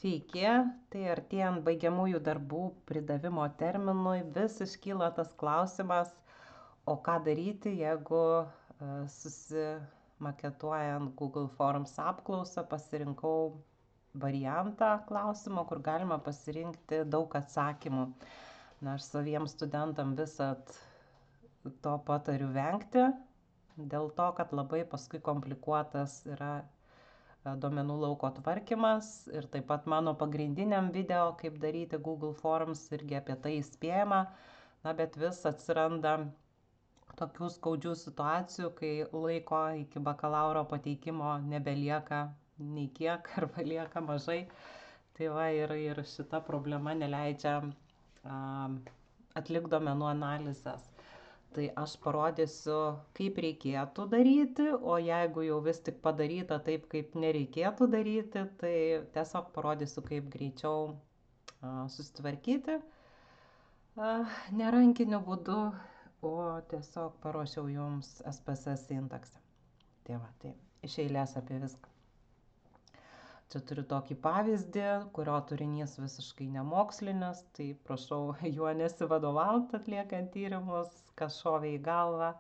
Sveiki, tai artėjant baigiamųjų darbų pridavimo terminui vis iškyla tas klausimas, o ką daryti, jeigu susimaketuojant Google Forms apklausą pasirinkau variantą klausimo, kur galima pasirinkti daug atsakymų. Na, aš saviems studentam visat to patariu vengti, dėl to, kad labai paskui komplikuotas yra duomenų lauko tvarkymas ir taip pat mano pagrindiniam video, kaip daryti Google Forms, irgi apie tai įspėjama. Na, bet vis atsiranda tokių skaudžių situacijų, kai laiko iki bakalauro pateikimo nebelieka nei kiek arba lieka mažai. Tai va ir šita problema neleidžia atlikti duomenų analizės. Tai aš parodysiu, kaip reikėtų daryti, o jeigu jau vis tik padaryta taip, kaip nereikėtų daryti, tai tiesiog parodysiu, kaip greičiau susitvarkyti. Ne rankiniu būdu, o tiesiog paruošiau jums SPSS sintaksę. Tai va, tai iš eilės apie viską. Čia turiu tokį pavyzdį, kurio turinys visiškai nemokslinis, tai prašau juo nesivadovauti atliekant tyrimus, kas šovė į galvą,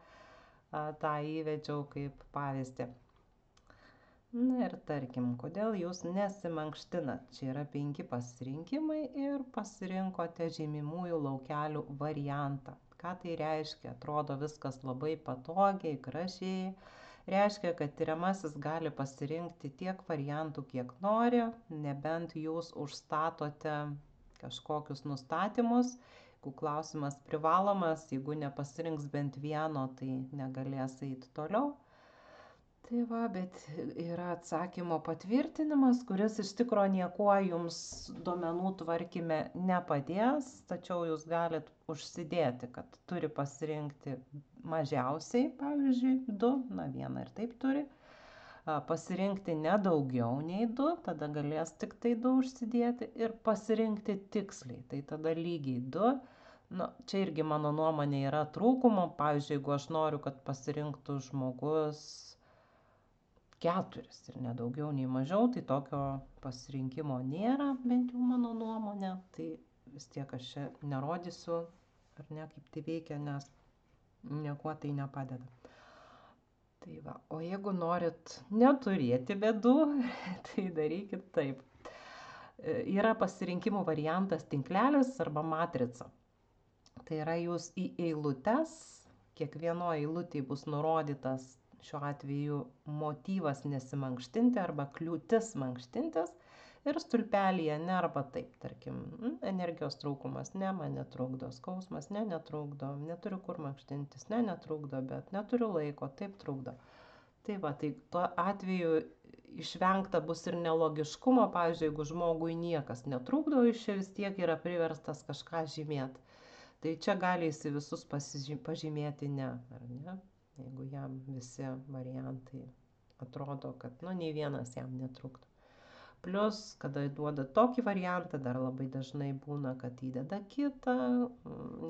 tą įvedžiau kaip pavyzdį. Na ir tarkim, kodėl jūs nesimankštinat? Čia yra 5 pasirinkimai ir pasirinkote žymimųjų laukelių variantą. Ką tai reiškia? Atrodo viskas labai patogiai, gražiai. Reiškia, kad tyriamasis gali pasirinkti tiek variantų, kiek nori, nebent jūs užstatote kažkokius nustatymus. Jeigu klausimas privalomas, jeigu nepasirinks bent vieno, tai negalės eiti toliau. Tai va, bet yra atsakymo patvirtinimas, kuris iš tikro niekuo jums duomenų tvarkyme nepadės, tačiau jūs galit užsidėti, kad turi pasirinkti mažiausiai, pavyzdžiui, 2, na vieną ir taip turi, pasirinkti nedaugiau nei 2, tada galės tik tai 2 užsidėti ir pasirinkti tiksliai, tai tada lygiai 2. Nu, čia irgi mano nuomonė yra trūkumo, pavyzdžiui, jeigu aš noriu, kad pasirinktų žmogus 4 ir nedaugiau nei mažiau, tai tokio pasirinkimo nėra, bent jau mano nuomonė, tai vis tiek aš čia nerodysiu, ar ne, kaip tai veikia, nes niekuo tai nepadeda. Tai va, o jeigu norit neturėti bėdų, tai darykit taip. Yra pasirinkimų variantas tinklelis arba matrica. Tai yra jūs į eilutes, kiekvienoje eilutėje bus nurodytas šiuo atveju motyvas nesimankštinti arba kliūtis mankštintis ir stulpelyje ne arba taip, tarkim, energijos trūkumas, ne, man netrukdo, skausmas, ne, netrukdo, neturiu kur mankštintis, ne, netrukdo, bet neturiu laiko, taip trukdo. Tai va, tai tuo atveju išvengta bus ir nelogiškumo, pavyzdžiui, jeigu žmogui niekas netrukdo, jis čia vis tiek yra priverstas kažką žymėti. Tai čia gali jis visus pažymėti ne, ar ne? Jeigu jam visi variantai atrodo, kad nei vienas jam netrukdo. Plus, kada duoda tokį variantą, dar labai dažnai būna, kad įdeda kitą,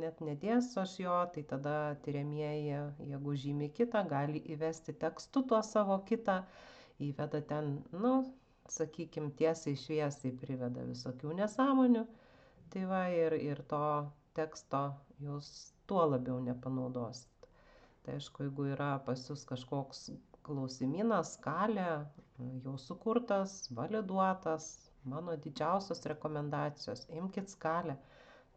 net nedėsiu aš jo, tai tada tyriamieji, jeigu žymi kitą, gali įvesti tekstu tuo savo kitą, įveda ten, sakykime, tiesiai šviesiai priveda visokių nesąmonių, tai va ir to teksto jūs tuo labiau nepanaudosit. Tai aišku, jeigu yra pas jūs kažkoks klausimynas, skalė, jau sukurtas, validuotas, mano didžiausios rekomendacijos, imkite skalę.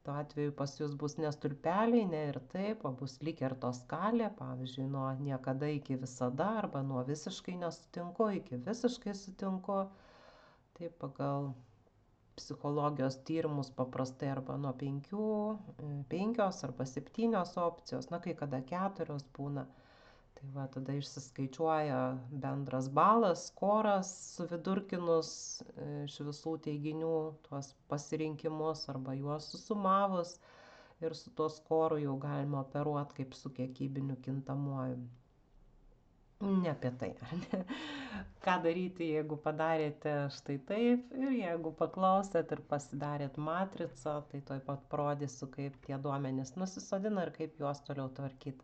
Tuo atveju pas jūs bus ne stulpeliai, ne ir taip, o bus lyg ir to skalė, pavyzdžiui, nuo niekada iki visada, arba nuo visiškai nesutinku iki visiškai sutinku. Tai pagal psichologijos tyrimus paprastai arba nuo 5 arba 7 opcijos, kai kada 4 būna. Tai va, tada išsiskaičiuoja bendras balas, skoras, suvidurkinus iš visų teiginių tuos pasirinkimus arba juos susumavus ir su tuo skoru jau galima operuoti kaip su kiekybiniu kintamuoju. Ne apie tai, ar ne? Ką daryti, jeigu padarėte štai taip ir jeigu paklausėt ir pasidarėt matricą, tai tuoj pat parodysiu, kaip tie duomenys nusisodina ir kaip juos toliau tvarkyti.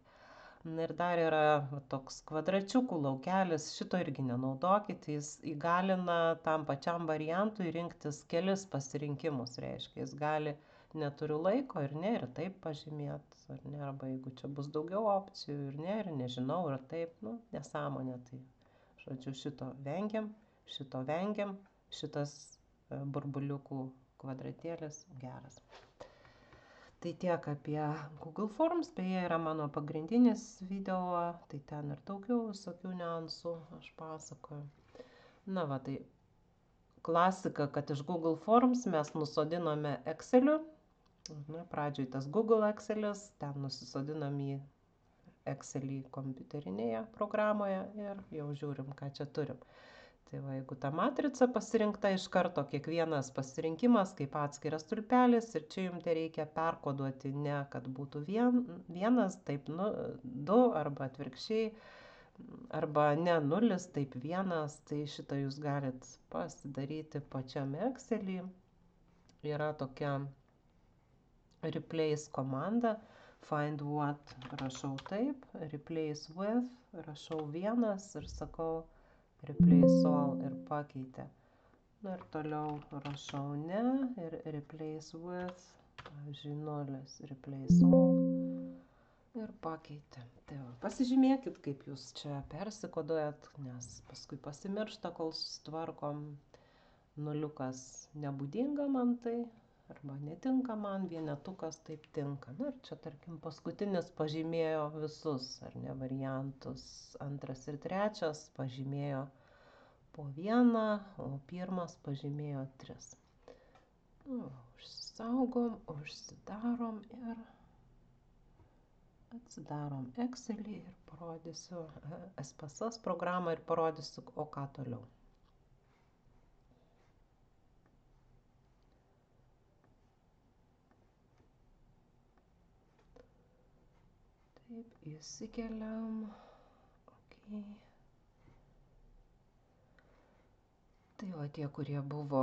Na ir dar yra toks kvadračiukų laukelis, šito irgi nenaudokit, jis įgalina tam pačiam variantui rinktis kelis pasirinkimus, reiškia, jis gali neturiu laiko ir ne, ir taip pažymėt, ar ne, arba jeigu čia bus daugiau opcijų ir ne, ir nežinau, ir taip, nu, nesąmonė, tai, žodžiu, šito vengiam, šitas burbuliukų kvadratėlis geras. Tai tiek apie Google Forms, beje, yra mano pagrindinis video, tai ten ir daugiau visokių niuansų aš pasakoju. Na va, tai klasika, kad iš Google Forms mes nusodinome Exceliu. Pradžioj tas Google Excelis, ten nusisodinam į Excelį kompiuterinėje programoje ir jau žiūrim, ką čia turim. Tai va, jeigu ta matrica pasirinkta iš karto, kiekvienas pasirinkimas kaip atskiras stulpelis ir čia jums tai reikia perkoduoti ne, kad būtų vienas, taip du arba atvirkščiai, arba ne nulis, taip vienas, tai šitą jūs galit pasidaryti pačiame Excelį. Yra tokia replace komanda, find what rašau taip, replace with rašau vienas ir sakau replace all ir pakeitė. Na ir toliau rašau ne ir replace with, pavyzdžiui, nulis, replace all ir pakeitė. Tai va, pasižymėkit, kaip jūs čia persikoduojat, nes paskui pasimiršta, kol susitvarkom. Nuliukas nebūdinga man tai, arba netinka man, vienetukas taip tinka. Na ir čia, tarkim, paskutinis pažymėjo visus, ar ne, variantus. Antras ir trečias pažymėjo po vieną, o pirmas pažymėjo 3. Nu, užsisaugom, užsidarom ir atsidarom Excelį ir parodysiu SPSS programą ir parodysiu, o ką toliau. Taip, įsikeliam. Okay. Tai va tie, kurie buvo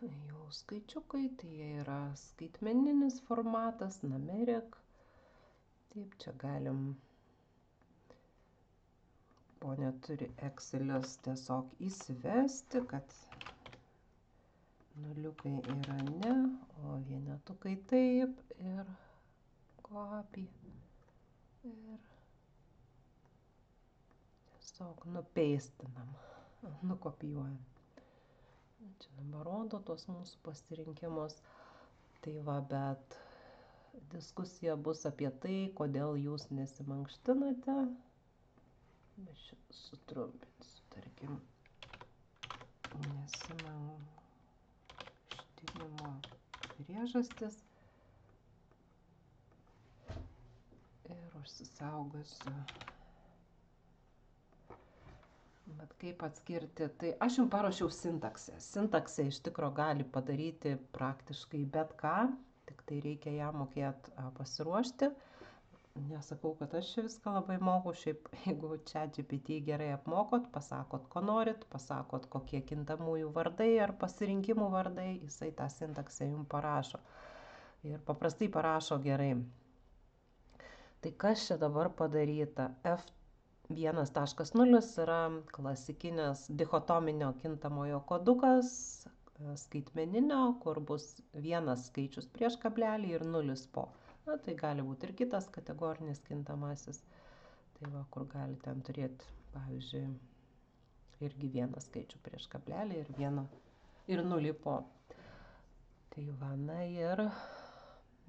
jau skaičiukai, tai jie yra skaitmeninis formatas, numeric. Taip, čia galim, ponė turi Excelis tiesiog įsivesti, kad nuliukai yra ne, o vienetukai taip ir copy. Ir tiesiog nupeistinam, nukopijuojam. Čia dabar rodo tos mūsų pasirinkimus. Tai va, bet diskusija bus apie tai, kodėl jūs nesimankštinate. Aš sutrumpinsiu, tarkim, nesimankštinimo priežastis. Ir užsisaugosiu. Bet kaip atskirti, tai aš jums paruošiau sintaksę. Sintaksė iš tikro gali padaryti praktiškai bet ką, tik tai reikia ją mokėti pasiruošti. Nesakau, kad aš viską labai moku, šiaip jeigu ChatGPT gerai apmokot, pasakot, ko norit, pasakot, kokie kintamųjų vardai ar pasirinkimų vardai, jisai tą sintaksę jums parašo. Ir paprastai parašo gerai. Tai kas čia dabar padaryta? F1.0 yra klasikinis dichotominio kintamojo kodukas, skaitmeninio, kur bus vienas skaičius prieš kablelį ir 0 po. Na, tai gali būti ir kitas kategorinis kintamasis. Tai va, kur gali ten turėti, pavyzdžiui, irgi vieną skaičių prieš kablelį ir 0 po. Tai va, na ir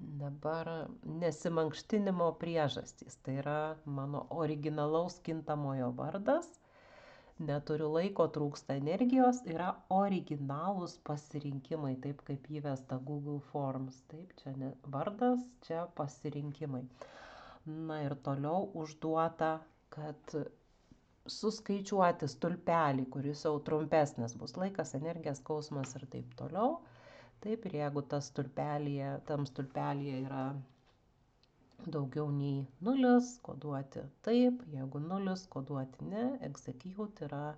dabar nesimankštinimo priežastys. Tai yra mano originalaus kintamojo vardas. Neturiu laiko, trūksta energijos, yra originalūs pasirinkimai, taip kaip įvesta Google Forms. Taip, čia ne vardas, čia pasirinkimai. Na ir toliau užduota, kad suskaičiuoti stulpelį, kuris jau trumpesnis bus laikas, energija, skausmas ir taip toliau. Taip, ir jeigu tam stulpelyje yra daugiau nei 0, koduoti taip, jeigu 0, koduoti ne, execute yra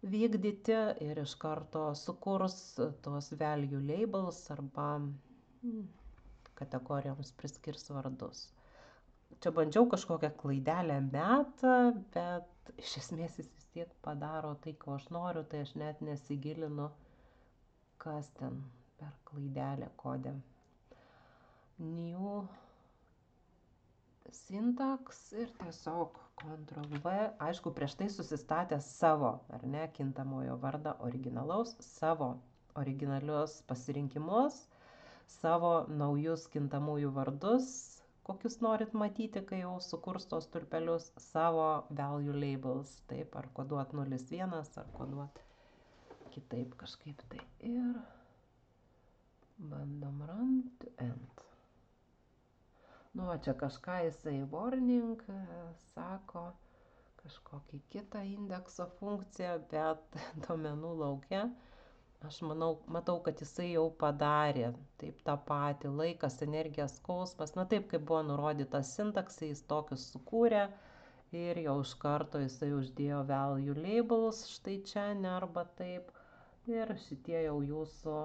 vykdyti ir iš karto sukurs tos value labels arba kategorijoms priskirs vardus. Čia bandžiau kažkokią klaidelę metą, bet iš esmės jis vis tiek padaro tai, ko aš noriu, tai aš net nesigilinu, kas ten per klaidelę kodė. New syntax ir tiesiog Ctrl V, aišku, prieš tai susistatęs savo, ar ne, kintamojo vardą originalaus, savo originalius pasirinkimus, savo naujus kintamųjų vardus, kokius norit matyti, kai jau sukurs tos stulpelius, savo value labels, taip, ar koduot 01, ar koduot kitaip kažkaip tai. Ir bandom run to end. Nu, čia kažką jisai warning sako, kažkokį kitą indekso funkciją, bet duomenų laukia. Aš matau, kad jisai jau padarė taip tą patį laikas, energija, skausmas, na taip, kaip buvo nurodytas sintaksai, jis tokius sukūrė ir jau iš karto jisai uždėjo value labels, štai čia, ne arba taip, ir šitie jau jūsų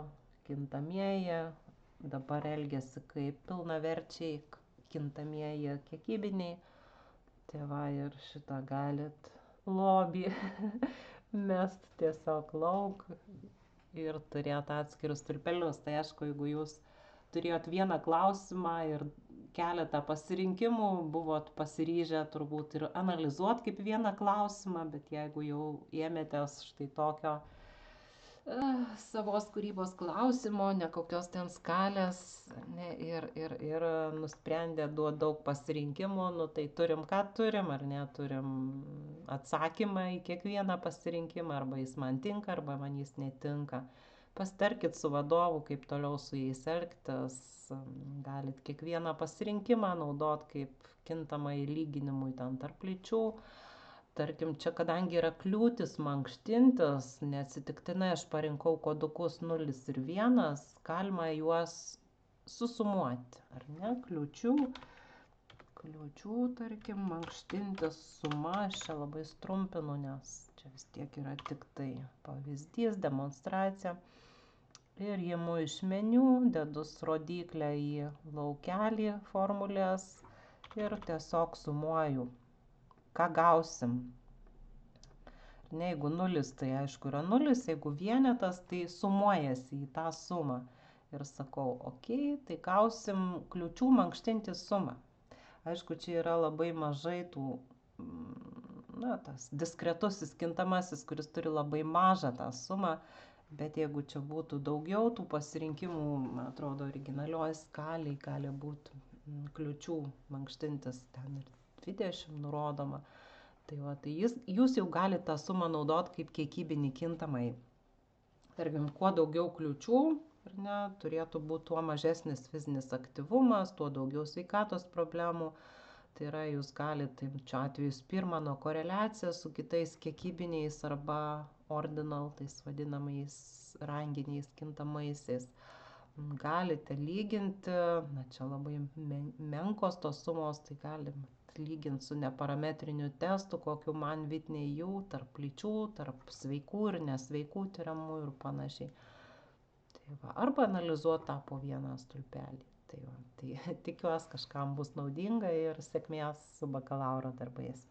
kintamieji dabar elgesi kaip pilnaverčiai kintamieji kiekybiniai. Tai va, ir šitą galit lobį mest tiesiog lauk ir turėt atskirus stulpelius. Tai aišku, jeigu jūs turėjot vieną klausimą ir keletą pasirinkimų, buvot pasiryžę turbūt ir analizuot kaip vieną klausimą, bet jeigu jau ėmėtės štai tokio savos kūrybos klausimo, ne kokios ten skalės, ne, ir nusprendė duoti daug pasirinkimų, nu tai turim ką turim, ar ne, turim atsakymą į kiekvieną pasirinkimą, arba jis man tinka, arba man jis netinka. Pastarkit su vadovu, kaip toliau su jais elgtis, galit kiekvieną pasirinkimą naudot kaip kintamą įlyginimui ten tarp lyčių. Tarkim, čia kadangi yra kliūtis mankštintis, neatsitiktinai aš parinkau kodukus 0 ir 1, galima juos susumuoti, ar ne, kliūčių, tarkim, mankštintis suma, aš čia labai strumpinu, nes čia vis tiek yra tik tai pavyzdys, demonstracija. Ir imu iš meniu, dedu rodiklę į laukelį formulės ir tiesiog sumuoju. Ką gausim? Ne, jeigu 0, tai aišku yra 0, jeigu vienetas, tai sumuojasi į tą sumą. Ir sakau, ok, tai gausim kliūčių mankštinti sumą. Aišku, čia yra labai mažai tų, na, tas diskretusis kintamasis, kuris turi labai mažą tą sumą, bet jeigu čia būtų daugiau tų pasirinkimų, man atrodo, originalioje skaliai gali būti kliūčių mankštintis ten ir 20 nurodoma. Tai va, tai jūs jau galite tą sumą naudot kaip kiekybinį kintamai. Tarkim, kuo daugiau kliūčių, ar ne, turėtų būti tuo mažesnis fizinis aktyvumas, tuo daugiau sveikatos problemų. Tai yra, jūs galite, čia atveju Spirmano koreliacija su kitais kiekybiniais arba ordinal, tais vadinamais ranginiais kintamaisiais. Galite lyginti, na čia labai menkos tos sumos, tai galim lyginti su neparametriniu testu, kokiu man Whitney jų, tarp lyčių, tarp sveikų ir nesveikų tyriamų ir panašiai. Tai va, arba analizuoti tą po vieną stulpelį. Tai va, tai tikiuosi kažkam bus naudinga ir sėkmės su bakalauro darbais.